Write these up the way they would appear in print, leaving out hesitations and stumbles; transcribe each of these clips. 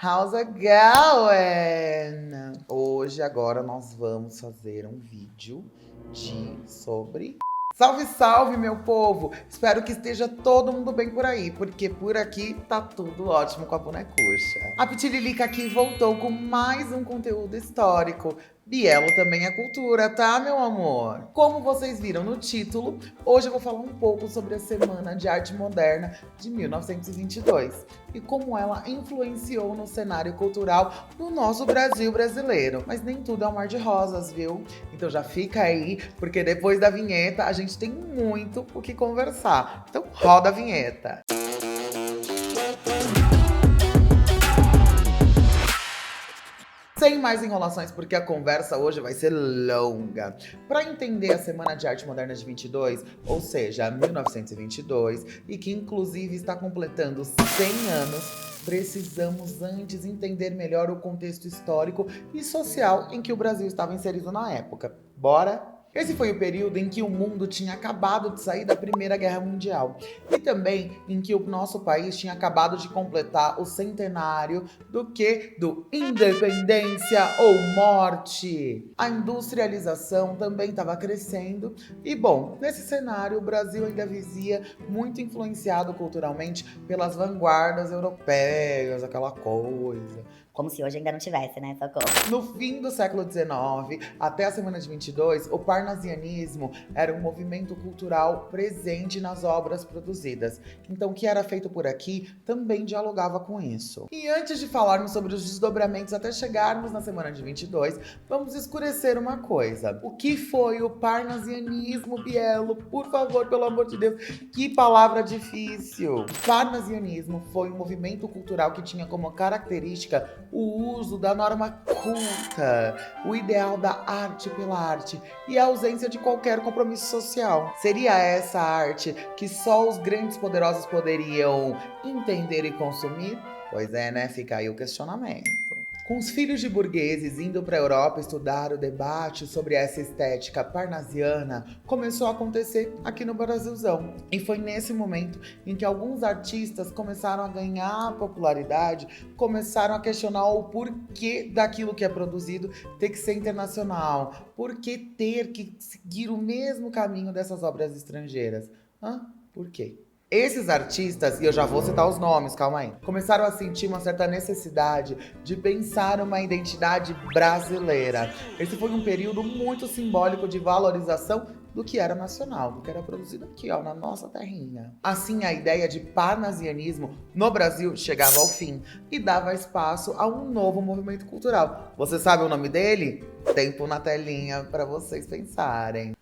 How's it going? Hoje, agora, nós vamos fazer um vídeo sobre... Salve, salve, meu povo! Espero que esteja todo mundo bem por aí, porque por aqui tá tudo ótimo com a bonecucha. A Pitililica aqui voltou com mais um conteúdo histórico. Bielo também é cultura, tá, meu amor? Como vocês viram no título, hoje eu vou falar um pouco sobre a Semana de Arte Moderna de 1922 e como ela influenciou no cenário cultural do nosso Brasil brasileiro. Mas nem tudo é um mar de rosas, viu? Então já fica aí, porque depois da vinheta a gente tem muito o que conversar. Então roda a vinheta! Sem mais enrolações, porque a conversa hoje vai ser longa. Para entender a Semana de Arte Moderna de 22, ou seja, 1922, e que inclusive está completando 100 anos, precisamos antes entender melhor o contexto histórico e social em que o Brasil estava inserido na época. Bora? Esse foi o período em que o mundo tinha acabado de sair da Primeira Guerra Mundial e também em que o nosso país tinha acabado de completar o centenário do Independência ou Morte. A industrialização também estava crescendo e, bom, nesse cenário o Brasil ainda vivia muito influenciado culturalmente pelas vanguardas europeias, aquela coisa. Como se hoje ainda não tivesse, né? Socorro. No fim do século XIX, até a Semana de 22, o parnasianismo era um movimento cultural presente nas obras produzidas. Então, o que era feito por aqui também dialogava com isso. E antes de falarmos sobre os desdobramentos até chegarmos na Semana de 22, vamos escurecer uma coisa. O que foi o parnasianismo, Bielo? Por favor, pelo amor de Deus, que palavra difícil! O parnasianismo foi um movimento cultural que tinha como característica o uso da norma culta, o ideal da arte pela arte e a ausência de qualquer compromisso social. Seria essa arte que só os grandes poderosos poderiam entender e consumir? Pois é, né? Fica aí o questionamento. Com os filhos de burgueses indo para a Europa estudar o debate sobre essa estética parnasiana, começou a acontecer aqui no Brasilzão. E foi nesse momento em que alguns artistas começaram a ganhar popularidade, começaram a questionar o porquê daquilo que é produzido ter que ser internacional, por que ter que seguir o mesmo caminho dessas obras estrangeiras. Por quê? Esses artistas, e eu já vou citar os nomes, calma aí, começaram a sentir uma certa necessidade de pensar uma identidade brasileira. Esse foi um período muito simbólico de valorização do que era nacional, do que era produzido aqui, ó, na nossa terrinha. Assim, a ideia de parnasianismo no Brasil chegava ao fim e dava espaço a um novo movimento cultural. Você sabe o nome dele? Tempo na telinha para vocês pensarem.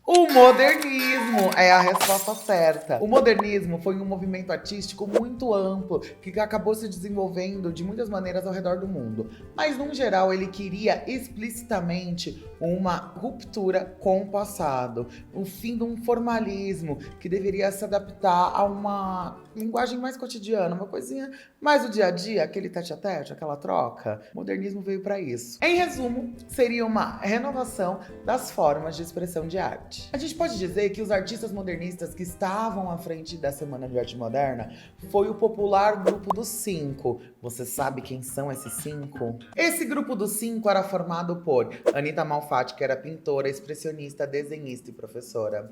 O modernismo é a resposta certa. O modernismo foi um movimento artístico muito amplo que acabou se desenvolvendo de muitas maneiras ao redor do mundo. Mas, no geral, ele queria explicitamente uma ruptura com o passado, o fim de um formalismo que deveria se adaptar a uma linguagem mais cotidiana, uma coisinha mais do dia a dia, aquele tete-a-tete, aquela troca. O modernismo veio para isso. Em resumo, seria uma renovação das formas de expressão de arte. A gente pode dizer que os artistas modernistas que estavam à frente da Semana de Arte Moderna foi o popular Grupo dos Cinco. Você sabe quem são esses cinco? Esse Grupo dos Cinco era formado por Anita Malfatti, que era pintora, expressionista, desenhista e professora.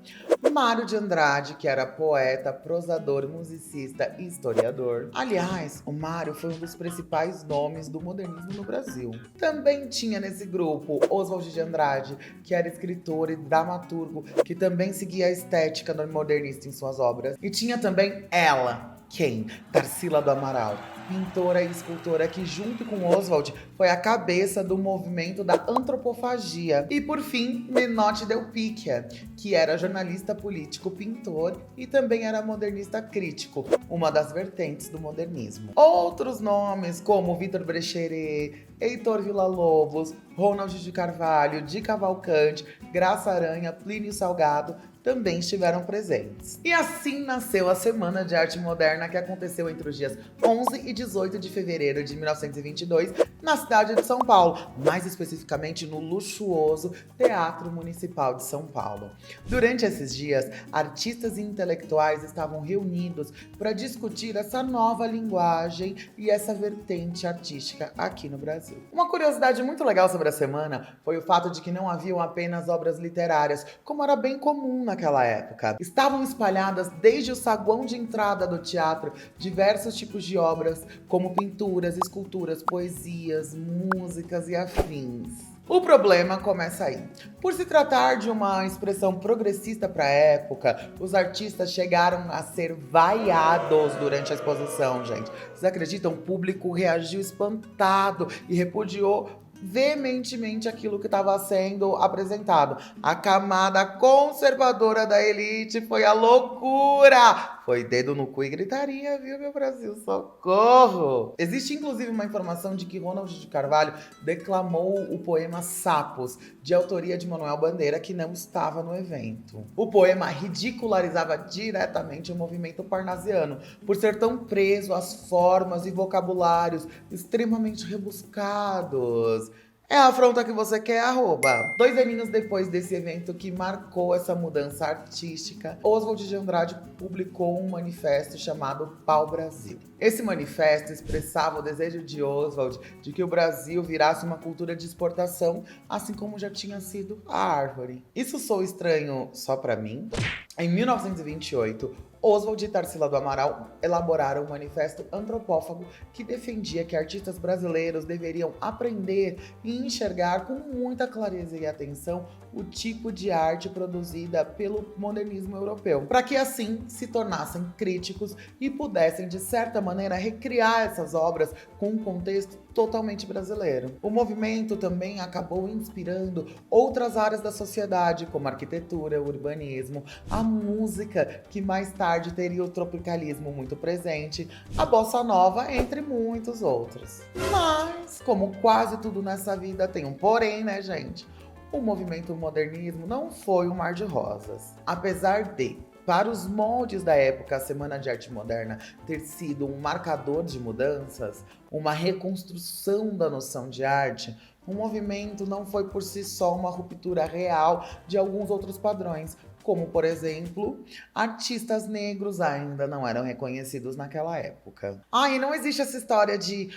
Mário de Andrade, que era poeta, prosador, musicista e historiador. Aliás, o Mário foi um dos principais nomes do modernismo no Brasil. Também tinha nesse grupo Oswald de Andrade, que era escritor e dramaturgo, que também seguia a estética modernista em suas obras. E tinha também ela, quem? Tarsila do Amaral, pintora e escultora que, junto com Oswald, foi a cabeça do movimento da antropofagia. E, por fim, Menotti Del Picchia, que era jornalista político, pintor e também era modernista crítico, uma das vertentes do modernismo. Outros nomes, como Vitor Brecheret, Heitor Villa-Lobos, Ronald de Carvalho, de Cavalcante, Graça Aranha, Plínio Salgado, também estiveram presentes. E assim nasceu a Semana de Arte Moderna, que aconteceu entre os dias 11 e 18 de fevereiro de 1922, na cidade de São Paulo, mais especificamente no luxuoso Teatro Municipal de São Paulo. Durante esses dias, artistas e intelectuais estavam reunidos para discutir essa nova linguagem e essa vertente artística aqui no Brasil. Uma curiosidade muito legal sobre a semana foi o fato de que não haviam apenas obras literárias, como era bem comum naquela época. Estavam espalhadas desde o saguão de entrada do teatro diversos tipos de obras, como pinturas, esculturas, poesias, músicas e afins. O problema começa aí. Por se tratar de uma expressão progressista para a época, os artistas chegaram a ser vaiados durante a exposição, gente. Vocês acreditam? O público reagiu espantado e repudiou veementemente aquilo que estava sendo apresentado. A camada conservadora da elite foi a loucura! Foi dedo no cu e gritaria, viu, meu Brasil? Socorro! Existe inclusive uma informação de que Ronald de Carvalho declamou o poema Sapos, de autoria de Manuel Bandeira, que não estava no evento. O poema ridicularizava diretamente o movimento parnasiano, por ser tão preso às formas e vocabulários extremamente rebuscados. É a afronta que você quer, arroba. 2 aninhos depois desse evento que marcou essa mudança artística, Oswald de Andrade publicou um manifesto chamado Pau Brasil. Esse manifesto expressava o desejo de Oswald de que o Brasil virasse uma cultura de exportação, assim como já tinha sido a árvore. Isso soa estranho só pra mim? Em 1928, Oswald e Tarsila do Amaral elaboraram um manifesto antropófago que defendia que artistas brasileiros deveriam aprender e enxergar com muita clareza e atenção o tipo de arte produzida pelo modernismo europeu, para que assim se tornassem críticos e pudessem, de certa maneira, recriar essas obras com um contexto totalmente brasileiro. O movimento também acabou inspirando outras áreas da sociedade, como a arquitetura, o urbanismo, a música, que mais tarde teria o tropicalismo muito presente, a bossa nova, entre muitos outros. Mas, como quase tudo nessa vida tem um porém, né, gente? O movimento modernismo não foi um mar de rosas. Apesar de, para os moldes da época, a Semana de Arte Moderna ter sido um marcador de mudanças, uma reconstrução da noção de arte, o movimento não foi por si só uma ruptura real de alguns outros padrões, como, por exemplo, artistas negros ainda não eram reconhecidos naquela época. E não existe essa história de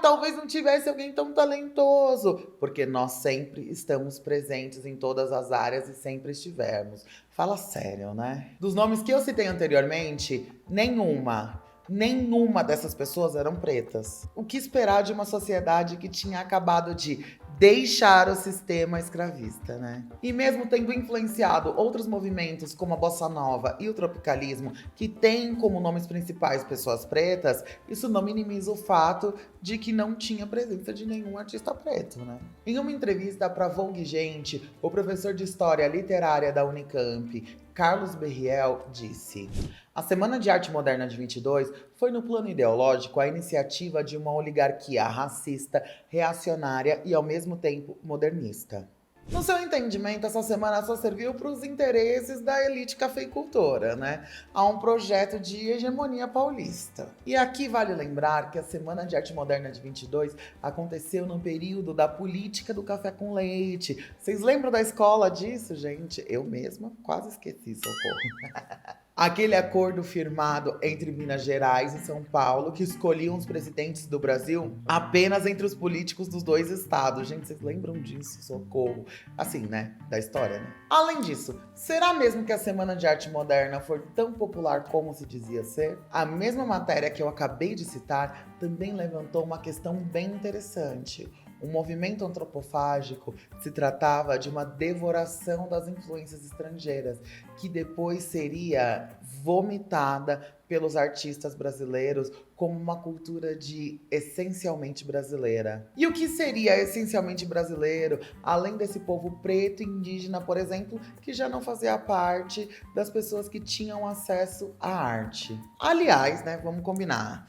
talvez não tivesse alguém tão talentoso, porque nós sempre estamos presentes em todas as áreas e sempre estivemos. Fala sério, né? Dos nomes que eu citei anteriormente, nenhuma dessas pessoas eram pretas. O que esperar de uma sociedade que tinha acabado de deixar o sistema escravista, né? E mesmo tendo influenciado outros movimentos como a bossa nova e o tropicalismo, que têm como nomes principais pessoas pretas, isso não minimiza o fato de que não tinha presença de nenhum artista preto, né? Em uma entrevista para Vogue Gente, o professor de História Literária da Unicamp, Carlos Berriel, disse: a Semana de Arte Moderna de 22 foi no plano ideológico a iniciativa de uma oligarquia racista, reacionária e ao mesmo tempo modernista. No seu entendimento, essa semana só serviu para os interesses da elite cafeicultora, né? Há um projeto de hegemonia paulista. E aqui vale lembrar que a Semana de Arte Moderna de 22 aconteceu no período da política do café com leite. Vocês lembram da escola disso, gente? Eu mesma quase esqueci, socorro. Aquele acordo firmado entre Minas Gerais e São Paulo, que escolhiam os presidentes do Brasil apenas entre os políticos dos 2 estados. Gente, vocês lembram disso? Socorro. Assim, né? Da história, né? Além disso, será mesmo que a Semana de Arte Moderna foi tão popular como se dizia ser? A mesma matéria que eu acabei de citar também levantou uma questão bem interessante. O movimento antropofágico se tratava de uma devoração das influências estrangeiras, que depois seria vomitada pelos artistas brasileiros como uma cultura de essencialmente brasileira. E o que seria essencialmente brasileiro, além desse povo preto e indígena, por exemplo, que já não fazia parte das pessoas que tinham acesso à arte? Aliás, né, vamos combinar,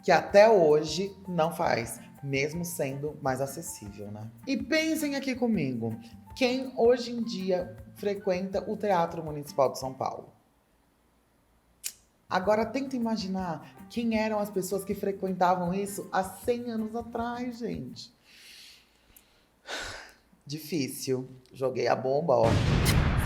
que até hoje não faz, mesmo sendo mais acessível, né? E pensem aqui comigo, quem hoje em dia frequenta o Teatro Municipal de São Paulo. Agora tenta imaginar quem eram as pessoas que frequentavam isso há 100 anos atrás, gente. Difícil. Joguei a bomba, ó.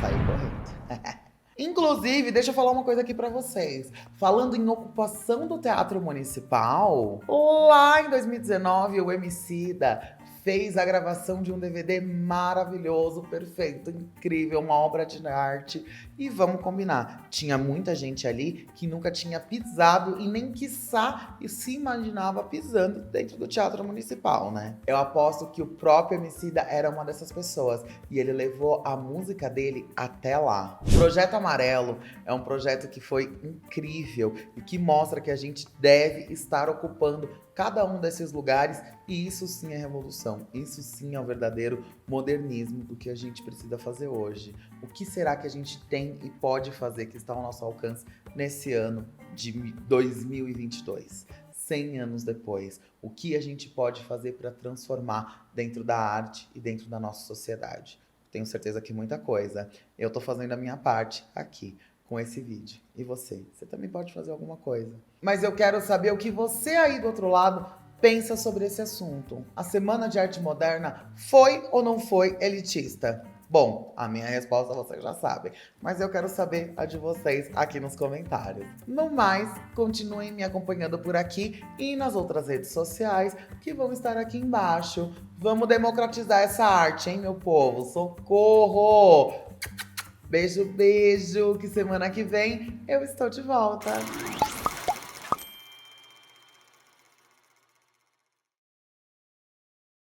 Saí correndo. Inclusive, deixa eu falar uma coisa aqui pra vocês. Falando em ocupação do Teatro Municipal, lá em 2019, o Emicida fez a gravação de um DVD maravilhoso, perfeito, incrível, uma obra de arte. E vamos combinar, tinha muita gente ali que nunca tinha pisado e nem quiçá e se imaginava pisando dentro do Teatro Municipal, né? Eu aposto que o próprio Emicida era uma dessas pessoas e ele levou a música dele até lá. O Projeto Amarelo é um projeto que foi incrível e que mostra que a gente deve estar ocupando cada um desses lugares, e isso sim é revolução, isso sim é o verdadeiro modernismo do que a gente precisa fazer hoje. O que será que a gente tem e pode fazer que está ao nosso alcance nesse ano de 2022? 100 anos depois, o que a gente pode fazer para transformar dentro da arte e dentro da nossa sociedade? Tenho certeza que muita coisa. Eu tô fazendo a minha parte aqui com esse vídeo. E você? Você também pode fazer alguma coisa. Mas eu quero saber o que você aí do outro lado pensa sobre esse assunto. A Semana de Arte Moderna foi ou não foi elitista? Bom, a minha resposta vocês já sabem, mas eu quero saber a de vocês aqui nos comentários. No mais, continuem me acompanhando por aqui e nas outras redes sociais que vão estar aqui embaixo. Vamos democratizar essa arte, hein, meu povo? Socorro! Beijo, beijo, que semana que vem eu estou de volta.